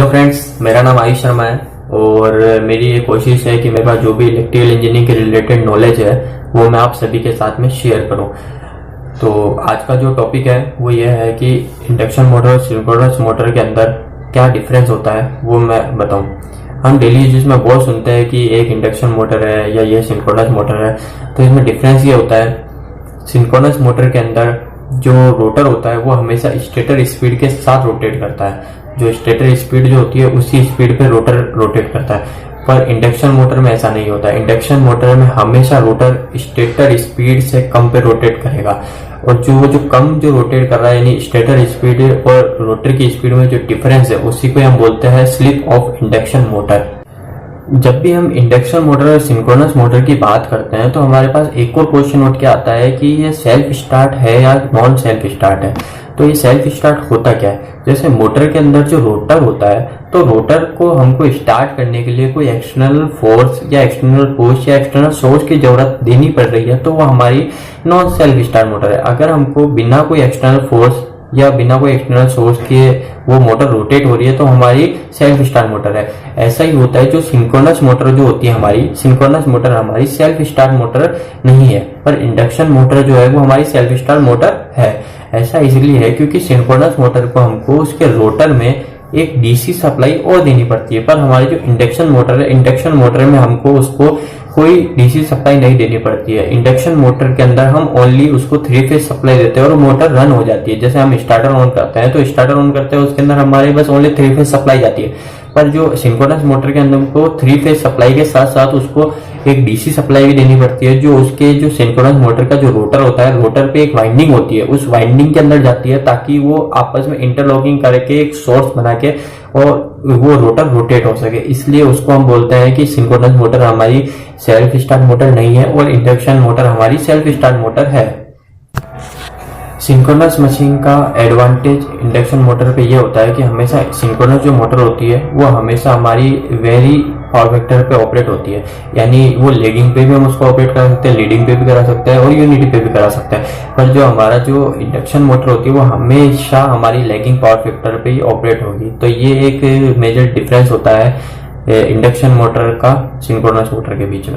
Hello friends, मेरा नाम आयुष शर्मा है और मेरी ये कोशिश है कि मेरे पास जो भी इलेक्ट्रिकल इंजीनियरिंग के रिलेटेड नॉलेज है वो मैं आप सभी के साथ में शेयर करूं। तो आज का जो टॉपिक है वो ये है कि इंडक्शन मोटर और सिंक्रोनस मोटर के अंदर क्या डिफरेंस होता है वो मैं बताऊं। हम डेली यूज में बहुत सुनते हैं कि एक इंडक्शन मोटर है या ये सिंक्रोनस मोटर है, तो इसमें डिफरेंस ये होता है, सिंक्रोनस मोटर के अंदर जो रोटर होता है वो हमेशा स्टेटर स्पीड के साथ रोटेट करता है। जो स्टेटर स्पीड जो होती है उसी स्पीड पे रोटर रोटेट करता है, पर इंडक्शन मोटर में ऐसा नहीं होता है। इंडक्शन मोटर में हमेशा रोटर स्टेटर स्पीड से कम पे रोटेट करेगा, और जो कम जो रोटेट कर रहा है यानी स्टेटर स्पीड और रोटर की स्पीड में जो डिफरेंस है उसी को हम बोलते हैं स्लिप ऑफ इंडक्शन मोटर। जब भी हम इंडक्शन मोटर और सिंक्रोनस मोटर की बात करते हैं तो हमारे पास एक और क्वेश्चन उठ के आता है कि ये सेल्फ स्टार्ट है या नॉन सेल्फ स्टार्ट है। तो ये सेल्फ स्टार्ट होता क्या है? जैसे मोटर के अंदर जो रोटर होता है, तो रोटर को हमको स्टार्ट करने के लिए कोई एक्सटर्नल फोर्स या एक्सटर्नल पुश या एक्सटर्नल सोर्स की जरूरत देनी पड़ रही है, तो वो हमारी नॉन सेल्फ स्टार्ट मोटर है। अगर हमको बिना कोई एक्सटर्नल फोर्स या बिना कोई एक्सटर्नल सोर्स के वो मोटर रोटेट हो रही है तो हमारी सेल्फ स्टार्ट मोटर है। ऐसा ही होता है जो सिंक्रोनस मोटर जो होती है हमारी, सिंक्रोनस मोटर हमारी सेल्फ स्टार्ट मोटर नहीं है, पर इंडक्शन मोटर जो है वो हमारी सेल्फ स्टार्ट मोटर है। ऐसा इसलिए है क्योंकि सिंक्रोनस मोटर को हमको उसके रोटर में एक डीसी सप्लाई और देनी पड़ती है, पर हमारी जो इंडक्शन मोटर है, इंडक्शन मोटर में हमको उसको कोई डीसी सप्लाई नहीं देनी पड़ती है। इंडक्शन मोटर के अंदर हम ओनली उसको 3 फेज सप्लाई देते हैं और मोटर रन हो जाती है। जैसे हम स्टार्टर ऑन करते हैं तो स्टार्टर ऑन करते हैं उसके अंदर हमारे बस ओनली 3 फेज सप्लाई जाती है, पर जो सिंक्रोनस मोटर के अंदर को 3 फेज सप्लाई के साथ साथ उसको एक डीसी सप्लाई भी देनी पड़ती है। जो उसके जो सिंक्रोनस मोटर का जो रोटर होता है, रोटर पे एक वाइंडिंग होती है, उस वाइंडिंग के अंदर जाती है ताकि वो आपस में इंटरलॉकिंग करके एक सोर्स बना के और वो रोटर रोटेट हो सके। इसलिए उसको हम बोलते हैं कि सिंक्रोनस मोटर हमारी सेल्फ स्टार्ट मोटर नहीं है और इंडक्शन मोटर हमारी सेल्फ स्टार्ट मोटर है। सिंक्रोनस मशीन का एडवांटेज इंडक्शन मोटर पे ये होता है कि हमेशा सिंक्रोनस जो मोटर होती है वो हमेशा हमारी वेरी पावर फैक्टर पे ऑपरेट होती है, यानी वो लीडिंग पे भी हम उसको ऑपरेट करा सकते हैं, लीडिंग पे भी करा सकते हैं और यूनिटी पे भी करा सकते हैं। पर जो हमारा जो इंडक्शन मोटर होती है वो हमेशा हमारी लैगिंग पावर फैक्टर पे ही ऑपरेट होगी। तो ये एक मेजर डिफरेंस होता है इंडक्शन मोटर का सिंक्रोनस मोटर के बीच में।